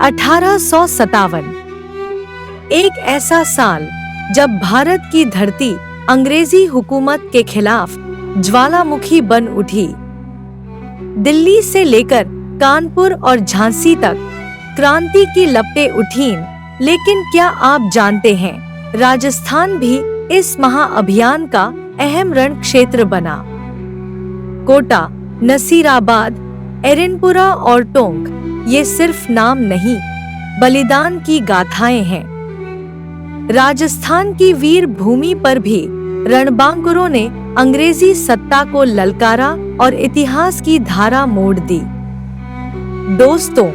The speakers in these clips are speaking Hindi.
1857 एक ऐसा साल जब भारत की धरती अंग्रेजी हुकूमत के खिलाफ ज्वालामुखी बन उठी। दिल्ली से लेकर कानपुर और झांसी तक क्रांति की लपटें उठीं, लेकिन क्या आप जानते हैं, राजस्थान भी इस महाअभियान का अहम रण क्षेत्र बना। कोटा, नसीराबाद, एरनपुरा और टोंक ये सिर्फ नाम नहीं, बलिदान की गाथाएं हैं। राजस्थान की वीर भूमि पर भी रणबांकुरों ने अंग्रेजी सत्ता को ललकारा और इतिहास की धारा मोड़ दी। दोस्तों,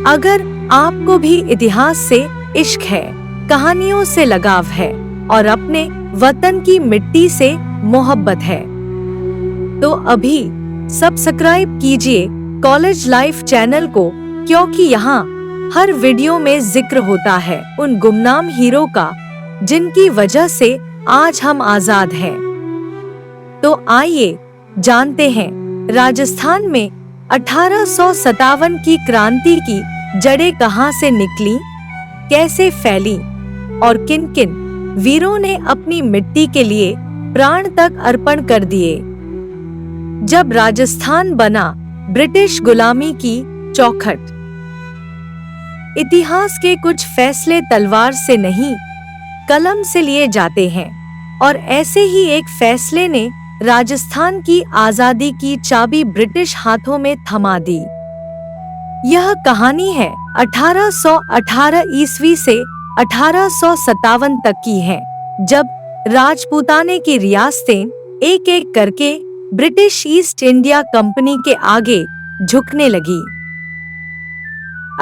अगर आपको भी इतिहास से इश्क है, कहानियों से लगाव है और अपने वतन की मिट्टी से मोहब्बत है, तो अभी सब्सक्राइब कीजिए कॉलेज लाइफ चैनल को, क्योंकि यहाँ हर वीडियो में जिक्र होता है उन गुमनाम हीरो का जिनकी वजह से आज हम आजाद हैं। तो आइए जानते हैं राजस्थान में 1857 की क्रांति की जड़ें कहां से निकली, कैसे फैली और किन किन वीरों ने अपनी मिट्टी के लिए प्राण तक अर्पण कर दिए। जब राजस्थान बना ब्रिटिश गुलामी की चौखट। इतिहास के कुछ फैसले तलवार से नहीं, कलम से लिए जाते हैं, और ऐसे ही एक फैसले ने राजस्थान की आजादी की चाबी ब्रिटिश हाथों में थमा दी। यह कहानी है 1818 ईस्वी से 1857 तक की है, जब राजपूताने की रियासतें एक एक करके ब्रिटिश ईस्ट इंडिया कंपनी के आगे झुकने लगी।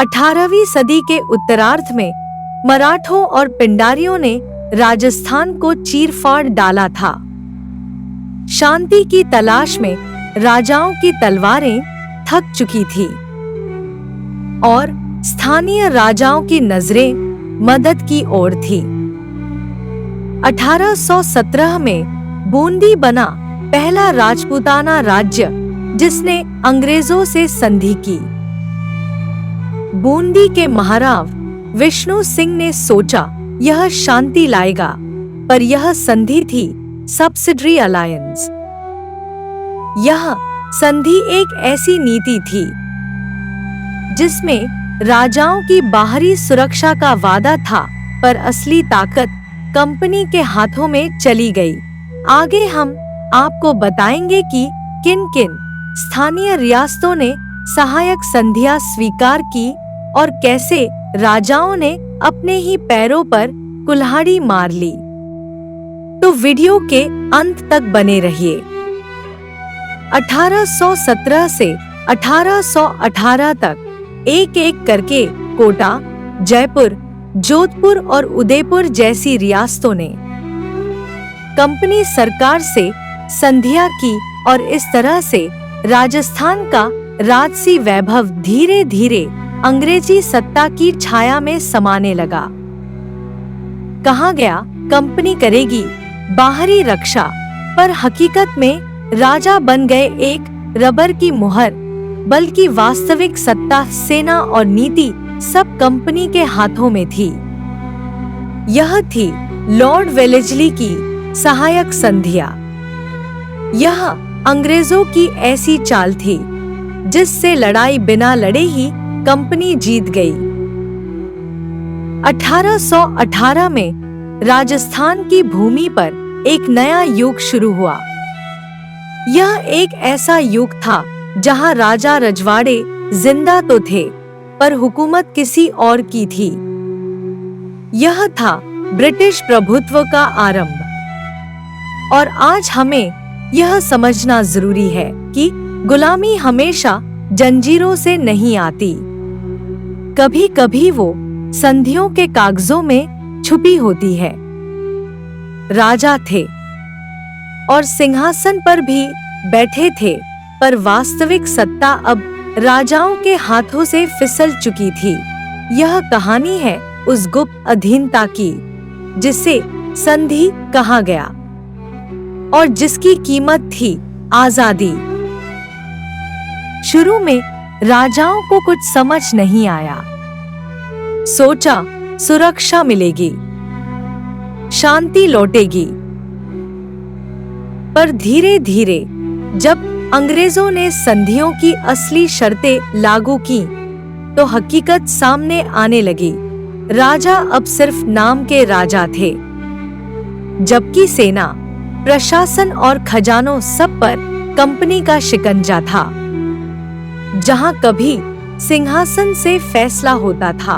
18वीं सदी के उत्तरार्ध में मराठों और पिंडारियों ने राजस्थान को चीर-फाड़ डाला था। शांति की तलाश में राजाओं की तलवारें थक चुकी थी और स्थानीय राजाओं की नजरें मदद की ओर थी। 1817 में बूंदी बना पहला राजपूताना राज्य जिसने अंग्रेजों से संधि की। बूंदी के महाराव विष्णु सिंह ने सोचा यह शांति लाएगा, पर यह संधि थी सब्सिडरी अलायंस। यह संधि एक ऐसी नीति थी जिसमें राजाओं की बाहरी सुरक्षा का वादा था, पर असली ताकत कंपनी के हाथों में चली गई। आगे हम आपको बताएंगे कि किन किन स्थानीय रियासतों ने सहायक संधियां स्वीकार की और कैसे राजाओं ने अपने ही पैरों पर कुल्हाड़ी मार ली। तो वीडियो के अंत तक बने रहिए। 1817 से 1818 तक एक एक करके कोटा, जयपुर, जोधपुर और उदयपुर जैसी रियासतों ने कंपनी सरकार से संधियां की और इस तरह से राजस्थान का राजसी वैभव धीरे धीरे अंग्रेजी सत्ता की छाया में समाने लगा। कहा गया कंपनी करेगी बाहरी रक्षा, पर हकीकत में राजा बन गए एक रबर की मुहर, बल्कि वास्तविक सत्ता, सेना और नीति सब कंपनी के हाथों में थी। यह थी लॉर्ड वेलेस्ली की सहायक संधियां। यह अंग्रेजों की ऐसी चाल थी जिससे लड़ाई बिना लड़े ही कंपनी जीत गई। 1818 में राजस्थान की भूमि पर एक नया युग शुरू हुआ। यह एक ऐसा युग था जहां राजा रजवाड़े जिंदा तो थे, पर हुकूमत किसी और की थी। यह था ब्रिटिश प्रभुत्व का आरंभ। और आज हमें यह समझना जरूरी है कि गुलामी हमेशा जंजीरों से नहीं आती। कभी कभी वो संधियों के कागजों में छुपी होती है। राजा थे और सिंहासन पर भी बैठे थे, पर वास्तविक सत्ता अब राजाओं के हाथों से फिसल चुकी थी। यह कहानी है उस गुप्त अधीनता की जिसे संधि कहा गया और जिसकी कीमत थी आजादी। शुरू में राजाओं को कुछ समझ नहीं आया। सोचा सुरक्षा मिलेगी, शांति लौटेगी। पर धीरे धीरे जब अंग्रेजों ने संधियों की असली शर्तें लागू की तो हकीकत सामने आने लगी। राजा अब सिर्फ नाम के राजा थे, जबकि सेना, प्रशासन और खजानों सब पर कंपनी का शिकंजा था। जहां कभी सिंहासन से फैसला होता था,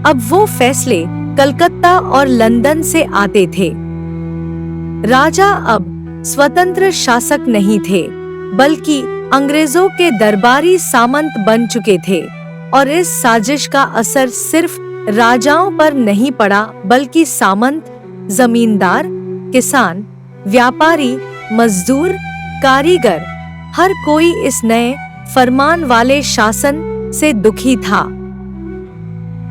अब वो फैसले कलकत्ता और लंदन से आते थे। राजा अब स्वतंत्र शासक नहीं थे, बल्कि अंग्रेजों के दरबारी सामंत बन चुके थे। और इस साजिश का असर सिर्फ राजाओं पर नहीं पड़ा, बल्कि सामंत, जमींदार, किसान, व्यापारी, मजदूर, कारीगर, हर कोई इस नए फरमान वाले शासन से दुखी था।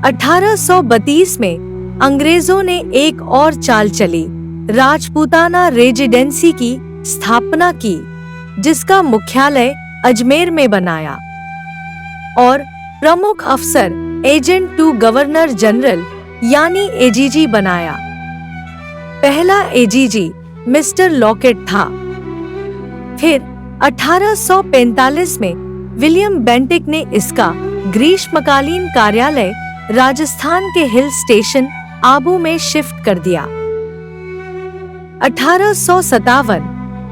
1832 में अंग्रेजों ने एक और चाल चली, राजपूताना रेजिडेंसी की स्थापना की, जिसका मुख्यालय अजमेर में बनाया और प्रमुख अफसर एजेंट टू गवर्नर जनरल यानी एजीजी बनाया। पहला एजीजी मिस्टर लॉकेट था। फिर 1845 में विलियम बेंटिक ने इसका ग्रीष्मकालीन कार्यालय राजस्थान के हिल स्टेशन आबू में शिफ्ट कर दिया। 1857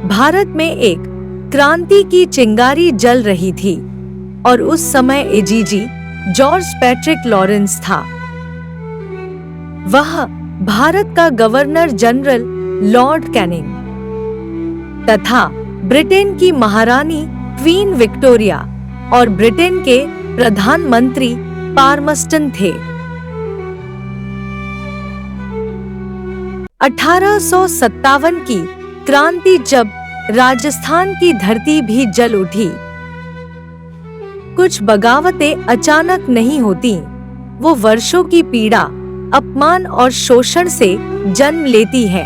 भारत में एक क्रांति की चिंगारी जल रही थी और उस समय एजीजी जॉर्ज पैट्रिक लॉरेंस था। वह भारत का गवर्नर जनरल लॉर्ड कैनिंग तथा ब्रिटेन की महारानी क्वीन विक्टोरिया और ब्रिटेन के प्रधानमंत्री पार्मस्टन थे। 1857 की क्रांति जब राजस्थान की धरती भी जल उठी। कुछ बगावतें अचानक नहीं होती, वो वर्षों की पीड़ा, अपमान और शोषण से जन्म लेती है।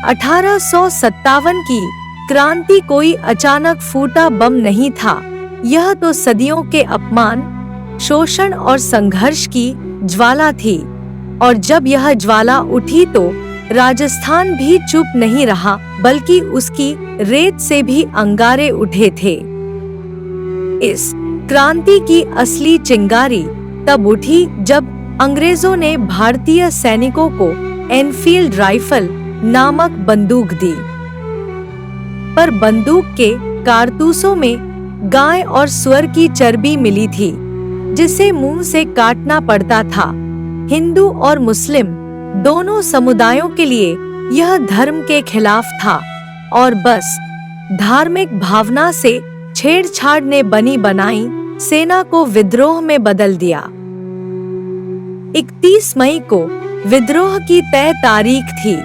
1857 की क्रांति कोई अचानक फूटा बम नहीं था, यह तो सदियों के अपमान, शोषण और संघर्ष की ज्वाला थी। और जब यह ज्वाला उठी तो राजस्थान भी चुप नहीं रहा, बल्कि उसकी रेत से भी अंगारे उठे थे। इस क्रांति की असली चिंगारी तब उठी जब अंग्रेजों ने भारतीय सैनिकों को एनफील्ड राइफल नामक बंदूक दी। पर बंदूक के कारतूसों में गाय और सुअर की चर्बी मिली थी, जिसे मुंह से काटना पड़ता था। हिंदू और मुस्लिम दोनों समुदायों के लिए यह धर्म के खिलाफ था और बस धार्मिक भावना से छेड़छाड़ ने बनी बनाई सेना को विद्रोह में बदल दिया। 31 मई को विद्रोह की तय तारीख थी,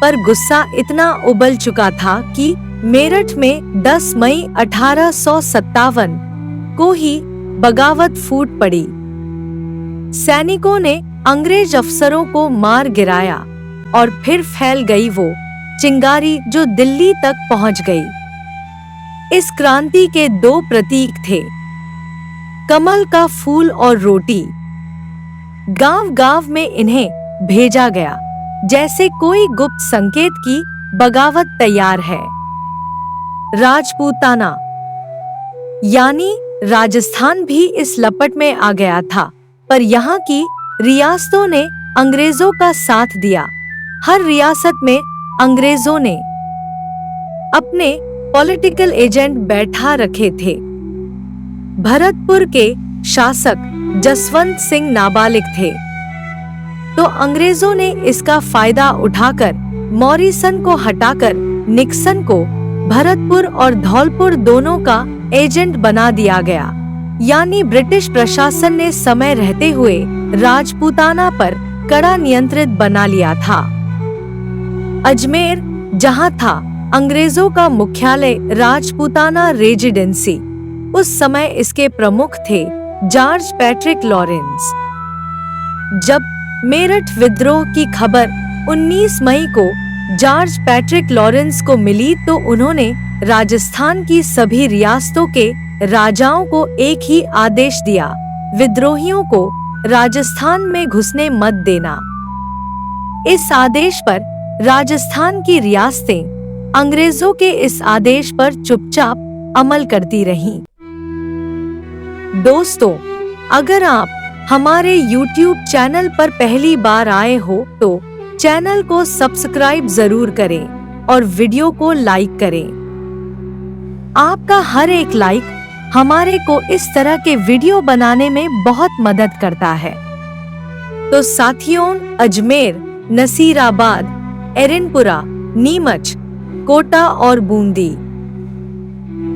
पर गुस्सा इतना उबल चुका था कि मेरठ में 10 मई 1857 को ही बगावत फूट पड़ी। सैनिकों ने अंग्रेज अफसरों को मार गिराया और फिर फैल गई वो चिंगारी जो दिल्ली तक पहुंच गई। इस क्रांति के दो प्रतीक थे, कमल का फूल और रोटी। गांव-गांव में इन्हें भेजा गया, जैसे कोई गुप्त संकेत की बगावत तैयार है। राजपूताना यानी राजस्थान भी इस लपट में आ गया था, पर यहाँ की रियासतों ने अंग्रेजों का साथ दिया। हर रियासत में अंग्रेजों ने अपने पॉलिटिकल एजेंट बैठा रखे थे। भरतपुर के शासक जसवंत सिंह नाबालिग थे, तो अंग्रेजों ने इसका फायदा उठाकर मॉरिसन को हटाकर निक्सन को भरतपुर और धौलपुर दोनों का एजेंट बना दिया गया। यानी ब्रिटिश प्रशासन ने समय रहते हुए राजपूताना पर कड़ा नियंत्रित बना लिया था। अजमेर जहां था अंग्रेजों का मुख्यालय राजपूताना रेजिडेंसी, उस समय इसके प्रमुख थे जॉर्ज पैट्रिक लॉरेंस। जब मेरठ विद्रोह की खबर 19 मई को जॉर्ज पैट्रिक लॉरेंस को मिली तो उन्होंने राजस्थान की सभी रियासतों के राजाओं को एक ही आदेश दिया, विद्रोहियों को राजस्थान में घुसने मत देना। इस आदेश पर राजस्थान की रियासतें अंग्रेजों के इस आदेश पर चुपचाप अमल करती रहीं। दोस्तों, अगर आप हमारे YouTube चैनल पर पहली बार आए हो तो चैनल को सब्सक्राइब जरूर करें और वीडियो को लाइक करें। आपका हर एक लाइक हमारे को इस तरह के वीडियो बनाने में बहुत मदद करता है। तो साथियों, अजमेर, नसीराबाद, एरनपुरा, नीमच, कोटा और बूंदी,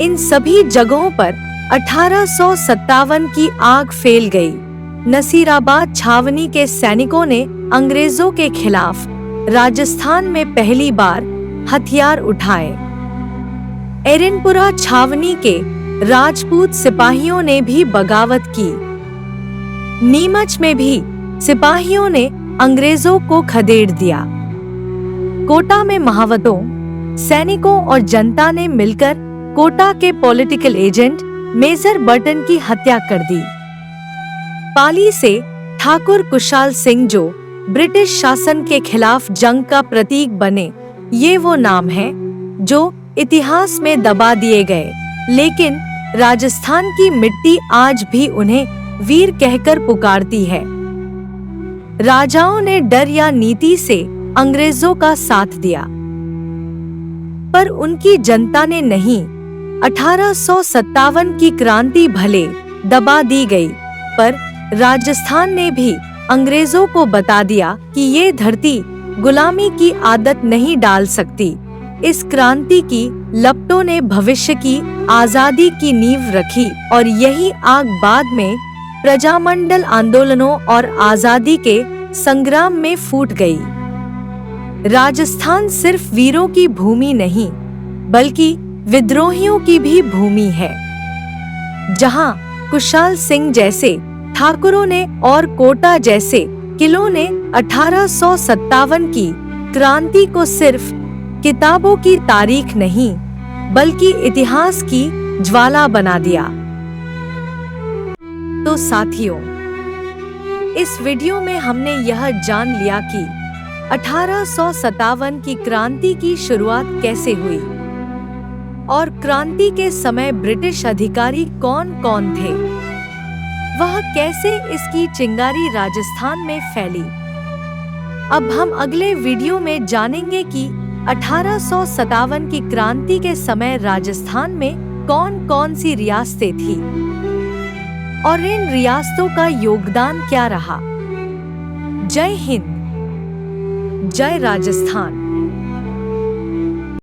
इन सभी जगहों पर 1857 की आग फैल गई। नसीराबाद छावनी के सैनिकों ने अंग्रेजों के खिलाफ राजस्थान में पहली बार हथियार उठाए। एरनपुरा छावनी के राजपूत सिपाहियों ने भी बगावत की। नीमच में भी सिपाहियों ने अंग्रेजों को खदेड़ दिया। कोटा में महावतों, सैनिकों और जनता ने मिलकर कोटा के पॉलिटिकल एजेंट मेजर बर्टन की हत्या कर दी। पाली से ठाकुर कुशाल सिंह, जो ब्रिटिश शासन के खिलाफ जंग का प्रतीक बने, ये वो नाम हैं जो इतिहास में दबा दिए गए, लेकिन राजस्थान की मिट्टी आज भी उन्हें वीर कहकर पुकारती है। राजाओं ने डर या नीति से अंग्रेजों का साथ दिया, पर उनकी जनता ने नहीं। 1857 की क्रांति भले दबा दी गई, पर राजस्थान ने भी अंग्रेजों को बता दिया कि ये धरती गुलामी की आदत नहीं डाल सकती। इस क्रांति की लपटों ने भविष्य की आजादी की नींव रखी और यही आग बाद में प्रजामंडल आंदोलनों और आजादी के संग्राम में फूट गई। राजस्थान सिर्फ वीरों की भूमि नहीं, बल्कि विद्रोहियों की भी भूमि है, जहां कुशाल सिंह जैसे ठाकुरों ने और कोटा जैसे किलों ने 1857 की क्रांति को सिर्फ किताबों की तारीख नहीं, बल्कि इतिहास की ज्वाला बना दिया। तो साथियों, इस वीडियो में हमने यह जान लिया कि 1857 की क्रांति की शुरुआत कैसे हुई और क्रांति के समय ब्रिटिश अधिकारी कौन कौन थे, वह कैसे इसकी चिंगारी राजस्थान में फैली। अब हम अगले वीडियो में जानेंगे कि 1857 की क्रांति के समय राजस्थान में कौन कौन सी रियासतें थी और इन रियासतों का योगदान क्या रहा। जय हिंद, जय राजस्थान।